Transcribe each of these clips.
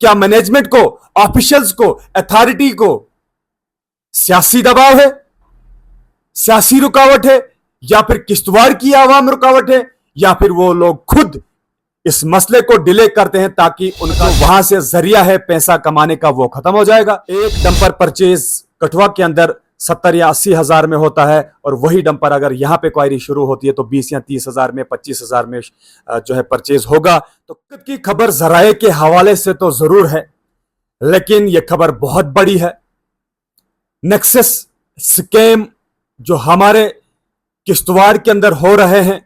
क्या मैनेजमेंट को, ऑफिशियल्स को, अथॉरिटी को सियासी दबाव है, सियासी रुकावट है, या फिर किश्तवाड़ की आवाम रुकावट है, या फिर वो लोग खुद इस मसले को डिले करते हैं ताकि उनका वहां से जरिया है पैसा कमाने का वो खत्म हो जाएगा। एक डंपर परचेज कठुआ के अंदर 70 या 80 हजार में होता है, और वही डंपर अगर यहां पे क्वायरी शुरू होती है तो 20 या 30 हजार में, 25 हजार में जो है परचेज होगा। तो की खबर जराए के हवाले से तो जरूर है, लेकिन यह खबर बहुत बड़ी है। नेक्सस स्कैम जो हमारे किश्तवाड़ के अंदर हो रहे हैं,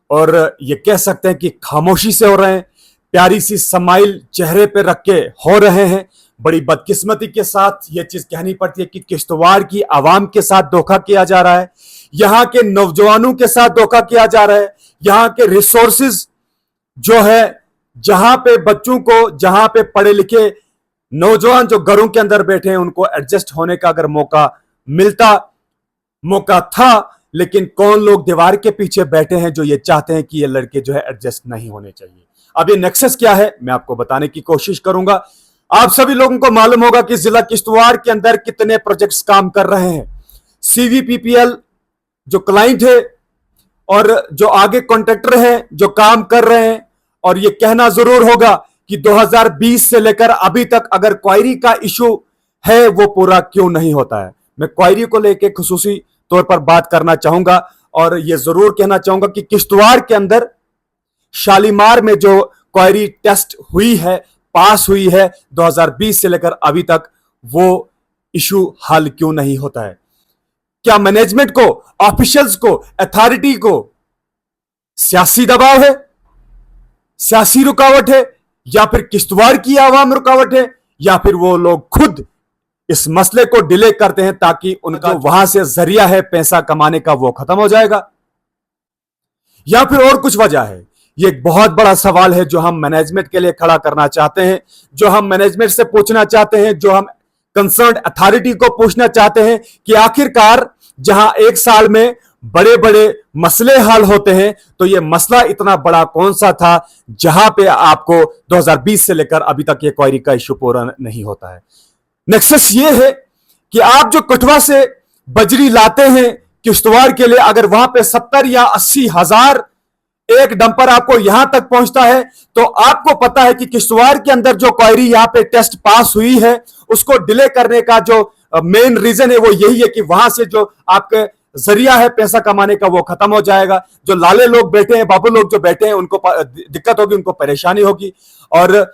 और ये कह सकते हैं कि खामोशी से हो रहे हैं, प्यारी सी स्माइल चेहरे पे रख के हो रहे हैं। बड़ी बदकिस्मती के साथ ये चीज कहनी पड़ती है कि किश्तवाड़ की आवाम के साथ धोखा किया जा रहा है, यहां के नौजवानों के साथ धोखा किया जा रहा है, यहां के रिसोर्सेज जो है, जहां पे बच्चों को, जहां पे पढ़े लिखे नौजवान जो घरों के अंदर बैठे हैं उनको एडजस्ट होने का अगर मौका था, लेकिन कौन लोग दीवार के पीछे बैठे हैं जो ये चाहते हैं कि ये लड़के जो है एडजस्ट नहीं होने चाहिए। अब ये नेक्सस क्या है मैं आपको बताने की कोशिश करूंगा। आप सभी लोगों को मालूम होगा कि जिला किश्तवाड़ के अंदर कितने प्रोजेक्ट्स काम कर रहे हैं। सीवीपीपीएल जो क्लाइंट है और जो आगे कॉन्ट्रैक्टर हैं जो काम कर रहे हैं, और ये कहना जरूर होगा कि 2020 से लेकर अभी तक अगर क्वायरी का इशू है वो पूरा क्यों नहीं होता है। मैं क्वायरी को लेकर खुसूसी तौर पर बात करना चाहूंगा, और यह जरूर कहना चाहूंगा कि किश्तवाड़ के अंदर शालीमार में जो क्वायरी टेस्ट हुई है, पास हुई है 2020 से लेकर अभी तक, वो इशू हल क्यों नहीं होता है। क्या मैनेजमेंट को, ऑफिशियल्स को, अथॉरिटी को सियासी दबाव है, सियासी रुकावट है, या फिर किश्तवाड़ की आवाम रुकावट है, या फिर वो लोग खुद इस मसले को डिले करते हैं ताकि उनका वहां से जरिया है पैसा कमाने का वो खत्म हो जाएगा, या फिर और कुछ वजह है। ये एक बहुत बड़ा सवाल है जो हम मैनेजमेंट के लिए खड़ा करना चाहते हैं, जो हम मैनेजमेंट से पूछना चाहते हैं, जो हम कंसर्न अथॉरिटी को पूछना चाहते हैं कि आखिरकार जहां एक साल में बड़े बड़े मसले हल होते हैं, तो ये मसला इतना बड़ा कौन सा था जहां पे आपको 2020 से लेकर अभी तक ये क्वायरी का इशू पूरा नहीं होता है। नेक्सस ये है कि आप जो कठुआ से बजरी लाते हैं किश्तवाड़ के लिए, अगर वहां पे 70 या 80 हजार एक डंपर आपको यहां तक पहुंचता है, तो आपको पता है कि किश्तवाड़ के अंदर जो क्वायरी यहां पे टेस्ट पास हुई है उसको डिले करने का जो मेन रीजन है वो यही है कि वहां से जो आपके जरिया है पैसा कमाने का वो खत्म हो जाएगा। जो लाले लोग बैठे हैं, बाबू लोग जो बैठे हैं, उनको दिक्कत होगी, उनको परेशानी होगी। और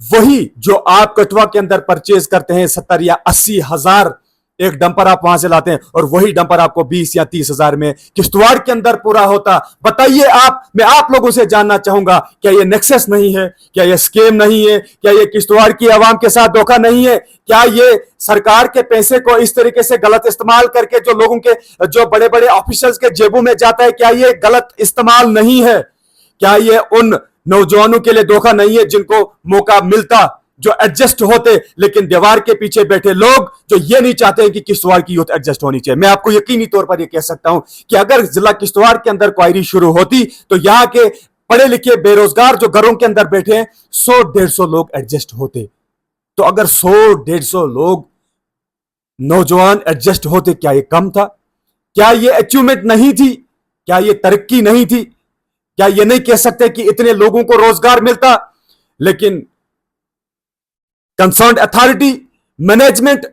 वही जो आप कठुआ के अंदर परचेज करते हैं 70 या 80 हजार एक डंपर आप वहां से लाते हैं, और वही डंपर आपको 20 या 30 हजार में किश्तवाड़ के अंदर पूरा होता। बताइए मैं आप लोगों से जानना चाहूंगा, क्या ये नेक्सस नहीं है? क्या ये स्कीम नहीं है? क्या ये किश्तवाड़ की आवाम के साथ धोखा नहीं है? क्या ये सरकार के पैसे को इस तरीके से गलत इस्तेमाल करके जो लोगों के, जो बड़े बड़े ऑफिसर्स के जेबों में जाता है, क्या ये गलत इस्तेमाल नहीं है? क्या ये उन नौजवानों के लिए धोखा नहीं है जिनको मौका मिलता, जो एडजस्ट होते, लेकिन दीवार के पीछे बैठे लोग जो ये नहीं चाहते हैं कि किश्तवाड़ की यूथ एडजस्ट होनी चाहिए। मैं आपको यकीनी तौर पर यह कह सकता हूं कि अगर जिला किश्तवाड़ के अंदर क्वायरी शुरू होती तो यहां के पढ़े लिखे बेरोजगार जो घरों के अंदर बैठे हैं 100-150 लोग एडजस्ट होते। तो अगर 100-150 लोग नौजवान एडजस्ट होते, क्या यह कम था? क्या यह अचीवमेंट नहीं थी? क्या यह तरक्की नहीं थी? क्या यह नहीं कह सकते कि इतने लोगों को रोजगार मिलता? लेकिन कंसर्न अथॉरिटी, मैनेजमेंट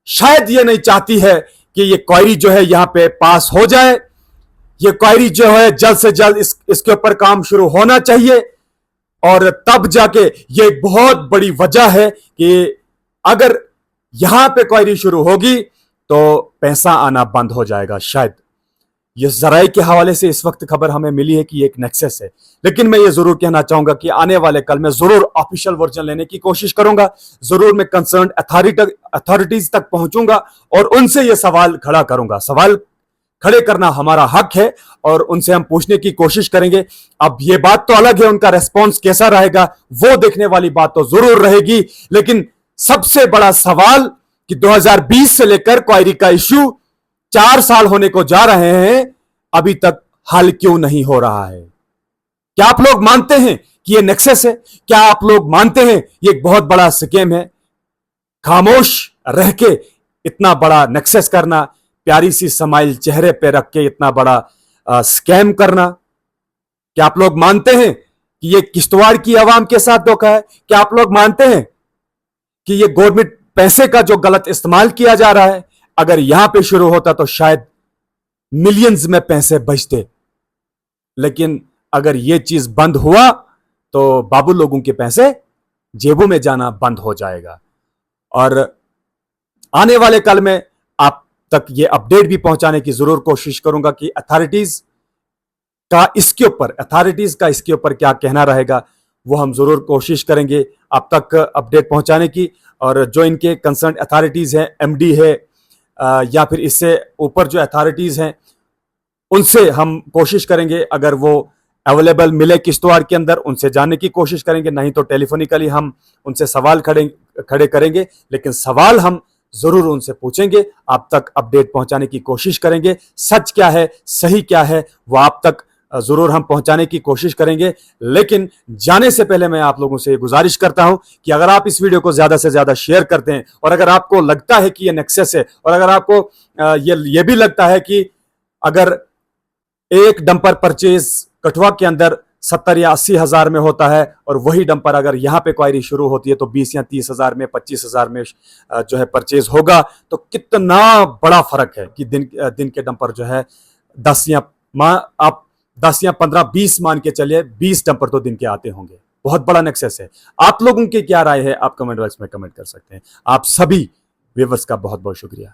शायद ये नहीं चाहती है कि ये क्वायरी जो है यहां पे पास हो जाए। ये क्वायरी जो है जल्द से जल्द इसके ऊपर काम शुरू होना चाहिए, और तब जाके ये एक बहुत बड़ी वजह है कि अगर यहां पे क्वायरी शुरू होगी तो पैसा आना बंद हो जाएगा। शायद ये जराए के हवाले से इस वक्त खबर हमें मिली है कि ये एक नेक्सस है, लेकिन मैं ये जरूर कहना चाहूंगा कि आने वाले कल में जरूर ऑफिशियल वर्जन लेने की कोशिश करूंगा। जरूर मैं कंसर्न अथॉरिटीज तक पहुंचूंगा और उनसे ये सवाल खड़ा करूंगा। सवाल खड़े करना हमारा हक है और उनसे हम पूछने की कोशिश करेंगे। अब ये बात तो अलग है, उनका रेस्पॉन्स कैसा रहेगा वो देखने वाली बात तो जरूर रहेगी, लेकिन सबसे बड़ा सवाल कि 2020 से लेकर क्वायरी का इश्यू 4 साल होने को जा रहे हैं, अभी तक हल क्यों नहीं हो रहा है? क्या आप लोग मानते हैं कि ये नेक्सस है? क्या आप लोग मानते हैं ये एक बहुत बड़ा स्कैम है? खामोश रह के इतना बड़ा नेक्सस करना, प्यारी सी स्माइल चेहरे पे रख के इतना बड़ा स्कैम करना, क्या आप लोग मानते हैं कि ये किश्तवाड़ की आवाम के साथ धोखा है? क्या आप लोग मानते हैं कि ये गवर्नमेंट पैसे का जो गलत इस्तेमाल किया जा रहा है? अगर यहां पे शुरू होता तो शायद मिलियंस में पैसे बचते, लेकिन अगर ये चीज बंद हुआ तो बाबू लोगों के पैसे जेबों में जाना बंद हो जाएगा। और आने वाले कल में आप तक ये अपडेट भी पहुंचाने की जरूर कोशिश करूंगा कि अथॉरिटीज का इसके ऊपर क्या कहना रहेगा, वो हम जरूर कोशिश करेंगे आप तक अपडेट पहुंचाने की। और जो इनके कंसर्न अथॉरिटीज हैं, एमडी है या फिर इससे ऊपर जो अथॉरिटीज हैं, उनसे हम कोशिश करेंगे अगर वो अवेलेबल मिले किश्तवाड़ के अंदर, उनसे जानने की कोशिश करेंगे, नहीं तो टेलीफोनिकली हम उनसे सवाल खड़े करेंगे, लेकिन सवाल हम जरूर उनसे पूछेंगे, आप तक अपडेट पहुंचाने की कोशिश करेंगे। सच क्या है, सही क्या है, वो आप तक जरूर हम पहुंचाने की कोशिश करेंगे। लेकिन जाने से पहले मैं आप लोगों से गुजारिश करता हूं कि अगर आप इस वीडियो को ज्यादा से ज्यादा शेयर करते हैं, और अगर आपको लगता है कि ये नेक्सस है, और अगर आपको ये भी लगता है कि अगर एक डंपर परचेज कठुआ के अंदर 70 या 80 हजार में होता है, और वही डंपर अगर यहां पे क्वायरी शुरू होती है तो 20 या 30 हजार में, 25 हजार में जो है परचेज होगा, तो कितना बड़ा फर्क है कि दिन के डंपर जो है 10 या 15 20 मान के चलिए, 20 डंपर तो दिन के आते होंगे। बहुत बड़ा नेक्सस है। आप लोगों की क्या राय है, आप कमेंट बॉक्स में कमेंट कर सकते हैं। आप सभी व्यूअर्स का बहुत बहुत शुक्रिया।